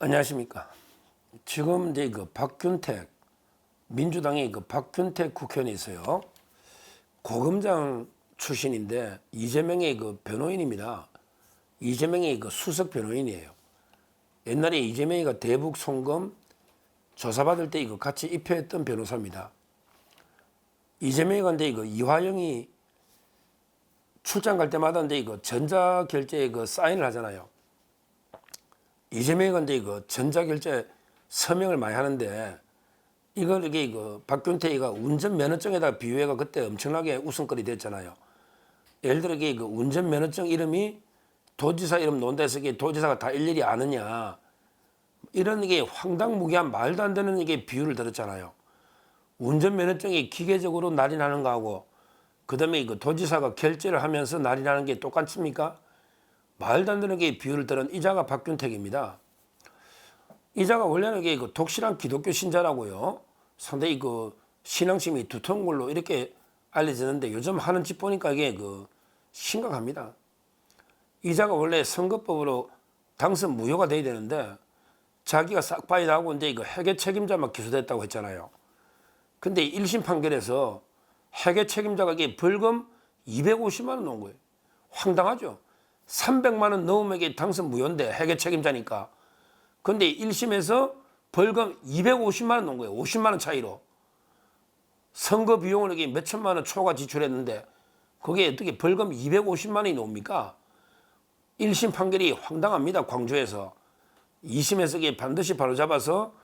안녕하십니까. 지금 이제 그 박균택 민주당의 그 박균택 국회의원이 있어요. 고검장 출신인데 이재명의 그 변호인입니다. 이재명의 그 수석 변호인이에요. 옛날에 이재명이가 대북 송금 조사받을 때 이거 같이 입회했던 변호사입니다. 이재명이 근데 이거 이화영이 출장 갈 때마다 이제 이거 전자결제에 그 사인을 하잖아요. 이재명이 근데 이거 전자결제 서명을 많이 하는데 이걸 이게 박균택이가 운전면허증에다 비유해가 그때 엄청나게 웃음거리 됐잖아요. 예를 들어 이게 그 운전면허증 이름이 도지사 이름 논다 해서 이게 도지사가 다 일일이 아느냐 이런 이게 황당무계한 말도 안 되는 이게 비유를 들었잖아요. 운전면허증이 기계적으로 날인하는 거하고 그다음에 그 도지사가 결제를 하면서 날인하는 게 똑같습니까? 말도 안 되는 게 비유를 들은 이자가 박균택입니다. 이자가 원래는 이게 그 독실한 기독교 신자라고요. 상당히 그 신앙심이 두터운 걸로 이렇게 알려지는데 요즘 하는 짓 보니까 이게 그 심각합니다. 이자가 원래 선거법으로 당선 무효가 돼야 되는데 자기가 싹바이 나고 이제 그 회계 책임자만 기소됐다고 했잖아요. 근데 1심 판결에서 회계 책임자가 이게 벌금 250만 원 넣은 거예요. 황당하죠. 300만 원 넣으면 이게 당선 무효인데 회계 책임자니까. 근데 1심에서 벌금 250만 원 넣은 거예요. 50만 원 차이로. 선거 비용을 이게 몇 천만 원 초과 지출했는데 그게 어떻게 벌금 250만 원이 나옵니까? 1심 판결이 황당합니다. 광주에서. 2심에서 이게 반드시 바로잡아서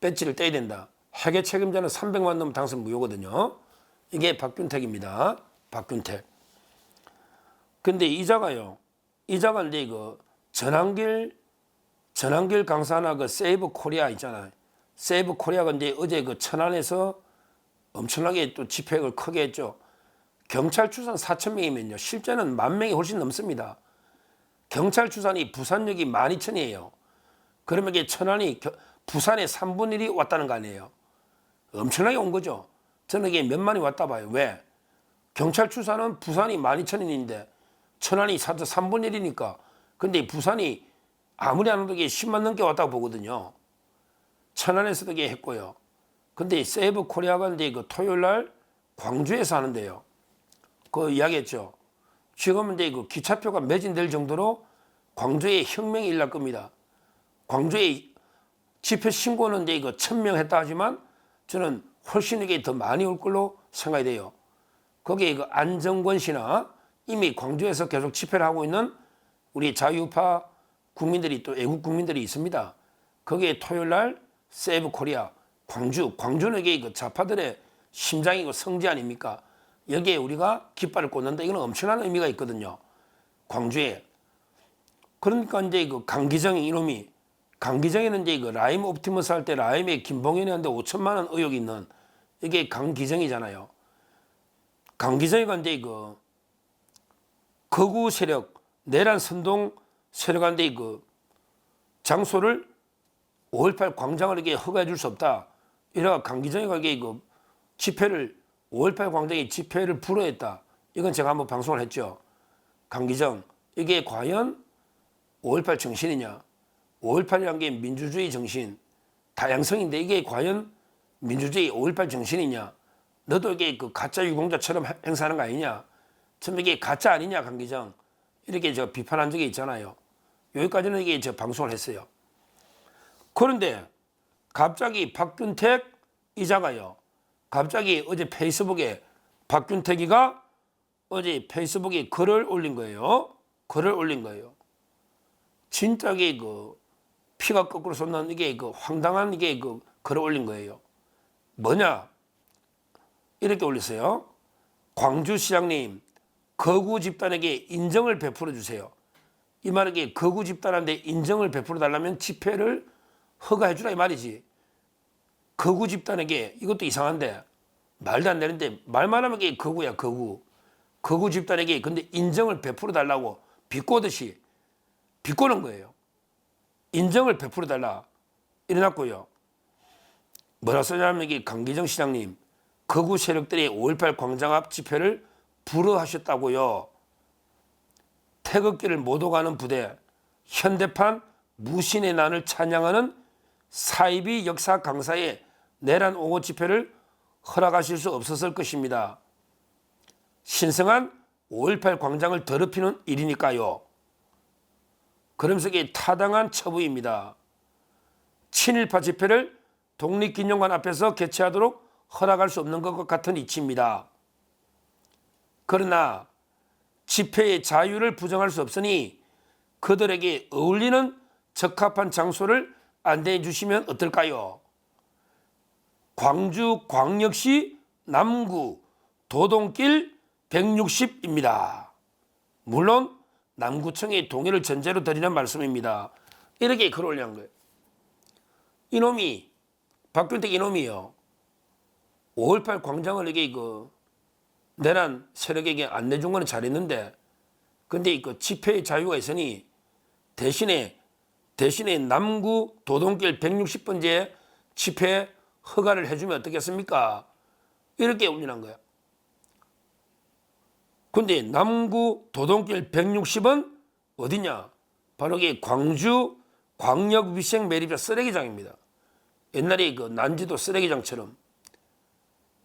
배지를 떼야 된다. 회계 책임자는 300만 원 넣으면 당선 무효거든요. 이게 박균택입니다. 박균택. 근데 이자가요. 이자가 이제 이거 전환길 강사나 그 세이브 코리아 있잖아요. 세이브 코리아가 이제 어제 그 천안에서 엄청나게 또 집회를 크게 했죠. 경찰 추산 4천 명이면요. 실제는 10,000명이 훨씬 넘습니다. 경찰 추산이 부산역이 12,000이에요. 그러면 이게 천안이 부산의 3분의 1이 왔다는 거 아니에요. 엄청나게 온 거죠. 저는 이게 몇만이 왔다 봐요. 왜? 경찰 추산은 부산이 12,000인인데 천안이 3분의 1이니까. 근데 부산이 아무리 안 해도 10만 넘게 왔다고 보거든요. 천안에서도 이게 했고요. 근데 세이브 코리아가 이제 그 토요일 날 광주에서 하는데요. 그 이야기했죠. 지금은 이제 그 기차표가 매진될 정도로 광주에 혁명이 일어날 겁니다. 광주에 집회 신고는 이제 이거 1,000명 했다 하지만 저는 훨씬 이게 더 많이 올 걸로 생각이 돼요. 거기에 그 안정권 씨나 이미 광주에서 계속 집회를 하고 있는 우리 자유파 국민들이 또 애국 국민들이 있습니다. 거기에 토요일 날 세이브 코리아 광주는 이게 그 좌파들의 심장이고 성지 아닙니까? 여기에 우리가 깃발을 꽂는다. 이건 엄청난 의미가 있거든요. 광주에. 그러니까 이제 그 강기정이 이놈이 강기정에는 이제 그 라임 옵티머스 할 때 라임에 김봉현이 한데 5천만 원 의혹이 있는 이게 강기정이잖아요. 강기정이가 이제 그 거구 세력 내란 선동 세력한테 그 장소를 5.18 광장을 이게 허가해 줄 수 없다. 이래가 강기정이가 이게 그 집회를 5.18 광장에 집회를 불허했다. 이건 제가 한번 방송을 했죠. 강기정 이게 과연 5.18 정신이냐? 5.18이란 게 민주주의 정신, 다양성인데 이게 과연 민주주의 5.18 정신이냐? 너도 이게 그 가짜 유공자처럼 행사하는 거 아니냐? 참 이게 가짜 아니냐, 강기정? 이렇게 저 비판한 적이 있잖아요. 여기까지는 이게 저 방송을 했어요. 그런데 갑자기 박균택 이자가요. 갑자기 어제 페이스북에 박균택이가 어제 페이스북에 글을 올린 거예요. 글을 올린 거예요. 진짜 이게 그 피가 거꾸로 솟는 이게 그 황당한 이게 그 글을 올린 거예요. 뭐냐? 이렇게 올렸어요. 광주시장님, 거구 집단에게 인정을 베풀어 주세요. 이 말은 거구 집단한테 인정을 베풀어 달라면 집회를 허가해 주라 이 말이지. 거구 집단에게 이것도 이상한데 말도 안 되는데 말만 하면 이게 거구야 거구. 거구 집단에게 근데 인정을 베풀어 달라고 비꼬듯이 비꼬는 거예요. 인정을 베풀어 달라 이래놨고요. 뭐라 쓰냐면 이게 강기정 시장님 거구 세력들이 5.18 광장 앞 집회를 불허하셨다고요. 태극기를 못 오가는 부대, 현대판 무신의 난을 찬양하는 사이비 역사 강사의 내란 옹호 집회를 허락하실 수 없었을 것입니다. 신성한 5.18 광장을 더럽히는 일이니까요. 그러면서 이게 타당한 처부입니다. 친일파 집회를 독립기념관 앞에서 개최하도록 허락할 수 없는 것 같은 이치입니다. 그러나 집회의 자유를 부정할 수 없으니 그들에게 어울리는 적합한 장소를 안내해 주시면 어떨까요? 광주 광역시 남구 도동길 160입니다. 물론 남구청의 동의를 전제로 드리는 말씀입니다. 이렇게 글 올린 거예요. 이놈이 박균택 이놈이요. 5.18 광장을 이게 내란 세력에게 안 내준 거는 잘했는데, 근데 집회의 자유가 있으니 대신에 남구 도동길 160번지에 집회 허가를 해주면 어떻겠습니까? 이렇게 올리는 거야. 근데 남구 도동길 160은 어디냐? 바로 이게 광주 광역위생매립자 쓰레기장입니다. 옛날에 난지도 쓰레기장처럼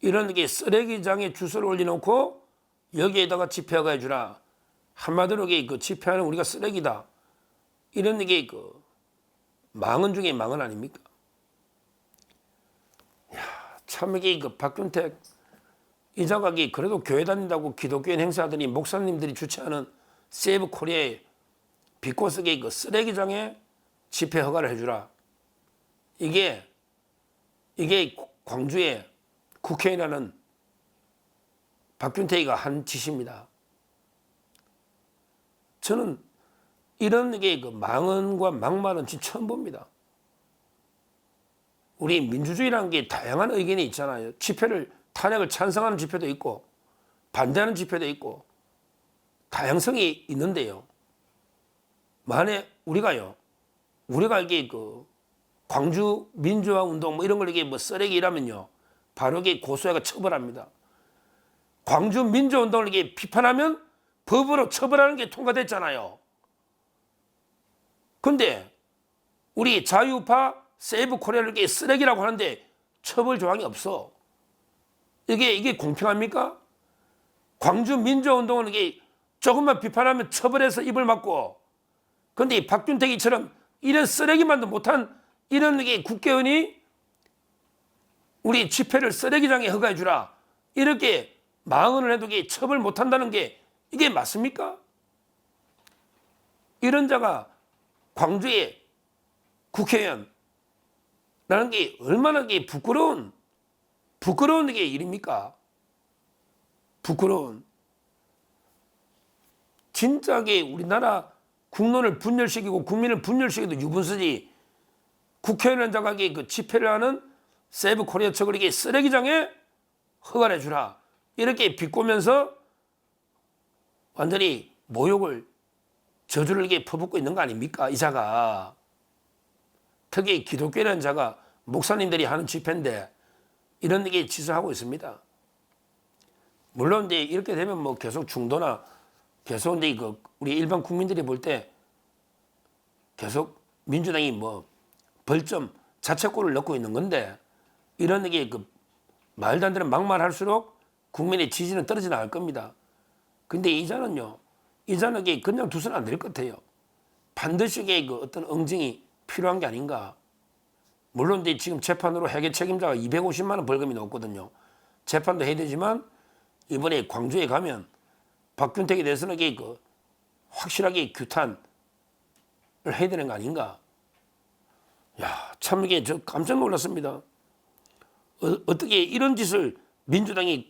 이런 게 쓰레기장에 주소를 올려놓고 여기에다가 집회허가 해주라. 한마디로 이게 집회하는 우리가 쓰레기다. 이런 게 망언 중에 망언 아닙니까? 참 이게 박균택 이자가 그래도 교회 다닌다고 기독교인 행사하더니 목사님들이 주최하는 세이브 코리아에 비꼬스게 쓰레기장에 집회 허가를 해주라. 이게 광주에 국회의원이라는 박균택이가 한 짓입니다. 저는 이런 게 망언과 막말은 진짜 처음 봅니다. 우리 민주주의라는 게 다양한 의견이 있잖아요. 집회를 탄핵을 찬성하는 집회도 있고 반대하는 집회도 있고 다양성이 있는데요. 만에 우리가 이게 광주 민주화 운동 이런 걸 이게 쓰레기라면요, 바로 이게 고소해가 처벌합니다. 광주 민주화 운동을 이게 비판하면 법으로 처벌하는 게 통과됐잖아요. 근데 우리 자유파 세이브 코리아를 이게 쓰레기라고 하는데 처벌 조항이 없어. 이게 공평합니까? 광주 민주화 운동은 이게 조금만 비판하면 처벌해서 입을 막고, 근데 박균택이처럼 이런 쓰레기만도 못한 이런 게 국회의원이 우리 집회를 쓰레기장에 허가해 주라 이렇게 망언을 해도 이게 처벌 못한다는 게 이게 맞습니까? 이런 자가 광주의 국회의원라는 게 얼마나 부끄러운 게 일입니까? 부끄러운. 진짜게 우리나라 국론을 분열시키고 국민을 분열시키도 유분수지, 국회의원 자가 집회를 하는 세이브 코리아 측을 이게 쓰레기장에 허가를 해주라 이렇게 비꼬면서 완전히 모욕을 저주를 이게 퍼붓고 있는 거 아닙니까? 이 자가. 특히 기독교라는 자가 목사님들이 하는 집회인데 이런 게 지수하고 있습니다. 물론 이제 이렇게 되면 계속 중도나 계속 이제 우리 일반 국민들이 볼 때 계속 민주당이 벌점 자책골을 넣고 있는 건데, 이런 게 말도 안 되는 막말할수록 국민의 지지는 떨어져 나갈 겁니다. 근데 이자는 그냥 두서는 안 될 것 같아요. 반드시 어떤 응징이 필요한 게 아닌가. 물론 이제 지금 재판으로 회계 책임자가 250만 원 벌금이 나왔거든요. 재판도 해야 되지만 이번에 광주에 가면 박균택에 대해서는 확실하게 규탄을 해야 되는 거 아닌가. 참 이게 저 깜짝 놀랐습니다. 어떻게 이런 짓을 민주당이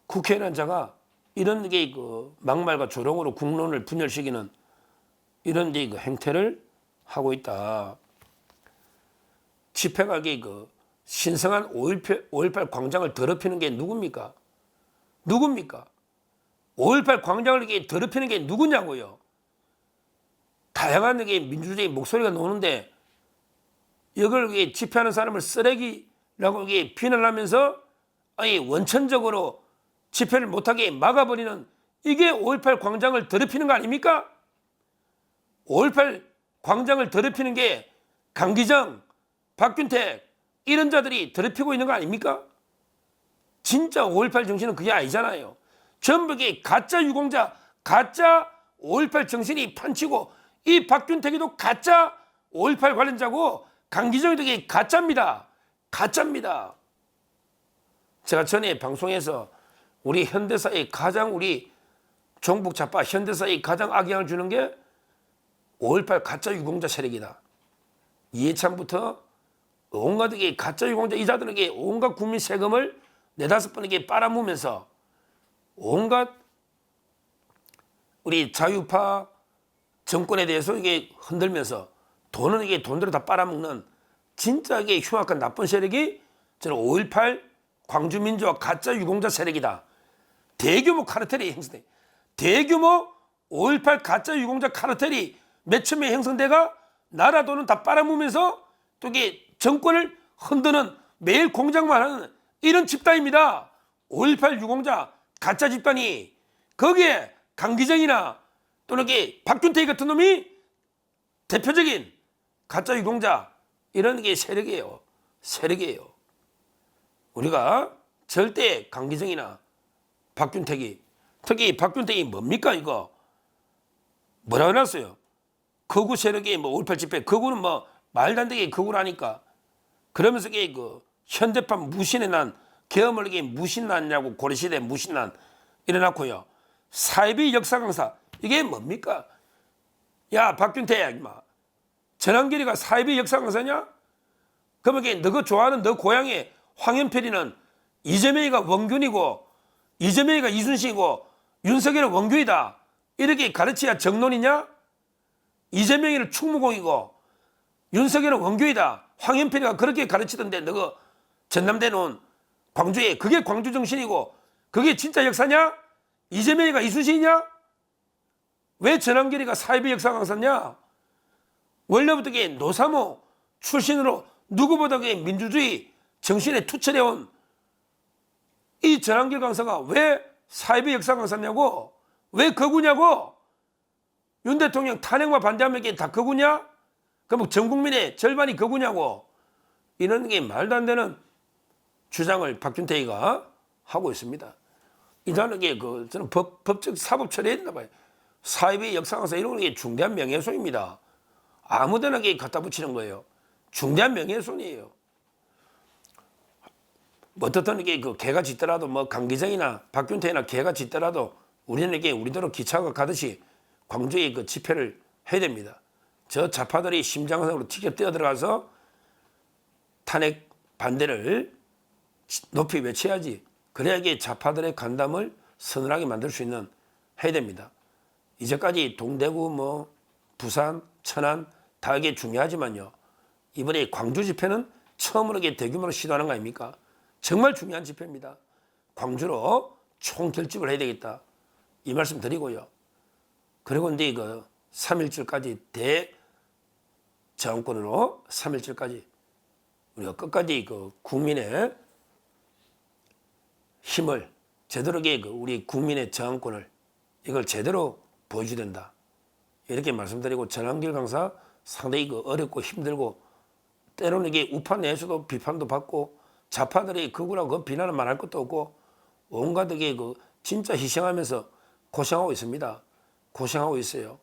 국회의원 자가 이런 게 막말과 조롱으로 국론을 분열시키는 이런 행태를 하고 있다. 집회가 신성한 5.18 광장을 더럽히는 게 누굽니까? 5.18 광장을 이렇게 더럽히는 게 누구냐고요? 다양한 민주주의 목소리가 나오는데 이걸 집회하는 사람을 쓰레기라고 비난하면서 원천적으로 집회를 못하게 막아버리는, 이게 5.18 광장을 더럽히는 거 아닙니까? 5.18 광장을 더럽히는 게 강기정, 박균택 이런 자들이 더럽히고 있는 거 아닙니까? 진짜 5.18 정신은 그게 아니잖아요. 전부 가짜 유공자, 가짜 5.18 정신이 판치고 이 박균택이도 가짜 5.18 관련자고 강기정이도 이게 가짜입니다. 가짜입니다. 제가 전에 방송에서 우리 현대사의 가장 우리 종북 좌파 현대사의 가장 악영향을 주는 게 5.18 가짜 유공자 세력이다. 이해찬부터 온갖 가짜 유공자 이자들에게 온갖 국민 세금을 4-5번에게 빨아먹으면서 온갖 우리 자유파 정권에 대해서 이게 흔들면서 돈은 돈대로 다 빨아먹는 진짜 흉악한 나쁜 세력이 저는 5.18 광주민주화 가짜 유공자 세력이다. 대규모 카르텔이 형성돼. 대규모 5.18 가짜 유공자 카르텔이 몇천 명 형성돼가 나라 돈은 다 빨아먹으면서 또 이게 정권을 흔드는 매일 공작만 하는 이런 집단입니다. 5.18 유공자 가짜 집단이 거기에 강기정이나 또는 박균택 같은 놈이 대표적인 가짜 유공자 이런 게 세력이에요. 세력이에요. 우리가 절대 강기정이나 박균택이 특히 박균택이 뭡니까 이거 뭐라고 해놨어요? 거구 세력이 5.18 집회 거구는 말도 안 되게 거구라니까 그러면서 현대파 무신에 난 계엄을 무신난이라고 고려시대 무신난 일어났고요. 사이비 역사 강사 이게 뭡니까? 야 박균택 임마 전한결이가 사이비 역사 강사냐? 그러면 너가 좋아하는 너 고향의 황현필이는 이재명이가 원균이고 이재명이가 이순신이고 윤석열은 원균이다 이렇게 가르쳐야 정론이냐? 이재명이는 충무공이고 윤석열은 원균이다 황현필이가 그렇게 가르치던데 너가 전남대는 광주에 그게 광주 정신이고 그게 진짜 역사냐? 이재명이가 이순신이냐? 왜 전한결이가 사이비 역사 강사냐? 원래부터 노사모 출신으로 누구보다 민주주의 정신에 투철해온 이 전한결 강사가 왜 사이비 역사 강사냐고? 왜 거구냐고? 윤 대통령 탄핵만 반대하면 이게 다 거구냐? 그럼 전 국민의 절반이 거구냐고? 이런 게 말도 안 되는 주장을 박균택이가 하고 있습니다. 이자는 저는 법적 사법 처리해야 된다 봐요. 사이비 역사 강사 이런 게 중대한 명예훼손입니다. 아무데나 갖다 붙이는 거예요. 중대한 명예훼손이에요. 어떻든 개가 짖더라도 강기정이나 박균택이나 개가 짖더라도 우리는 우리대로 기차가 가듯이 광주에 집회를 해야 됩니다. 저 좌파들이 심장상으로 튀겨 뛰어들어가서 탄핵 반대를 높이 외쳐야지. 그래야 좌파들의 간담을 서늘하게 만들 수 있는 해야 됩니다. 이제까지 동대구 부산 천안 다 이게 중요하지만요. 이번에 광주 집회는 처음으로 대규모로 시도하는 거 아닙니까? 정말 중요한 집회입니다. 광주로 총결집을 해야 되겠다. 이 말씀 드리고요. 그리고 이제 3.1절까지 대저항권으로 3.1절까지 우리가 끝까지 국민의 힘을 제대로 우리 국민의 저항권을 이걸 제대로 보여줘야 된다. 이렇게 말씀드리고 전한길 강사 상당히 어렵고 힘들고 때로는 우파 내에서도 비판도 받고 좌파들이 그거라고 비난을 말할 것도 없고 온갖 진짜 희생하면서 고생하고 있습니다. 고생하고 있어요.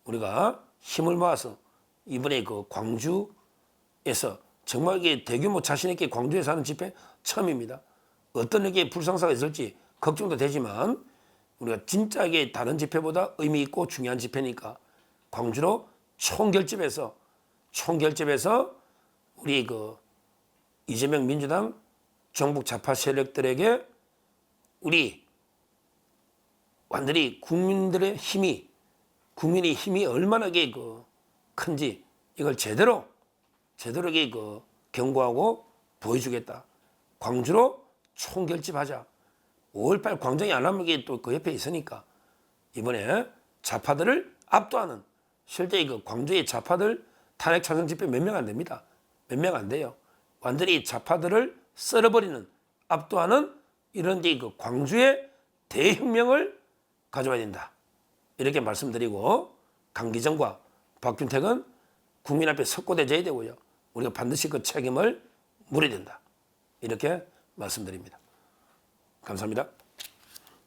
우리가 힘을 모아서 이번에 광주에서 정말 대규모 자신 있게 광주에서 하는 집회 처음입니다. 어떤 불상사가 있을지 걱정도 되지만 우리가 진짜 다른 집회보다 의미 있고 중요한 집회니까 광주로 총결집해서 우리 이재명 민주당 정북 좌파 세력들에게 우리 완전히 국민의 힘이 얼마나 큰지 이걸 제대로 경고하고 보여주겠다. 광주로 총결집하자. 5.18 광장이 안 하면 또 그 옆에 있으니까 이번에 좌파들을 압도하는 실제 광주의 좌파들 탄핵 찬성 집회 몇 명 안 됩니다. 몇 명 안 돼요. 완전히 좌파들을 썰어버리는 압도하는 이런 광주의 대혁명을 가져와야 된다. 이렇게 말씀드리고 강기정과 박균택은 국민 앞에 석고대져야 되고요. 우리가 반드시 그 책임을 물어야 된다. 이렇게 말씀드립니다. 감사합니다.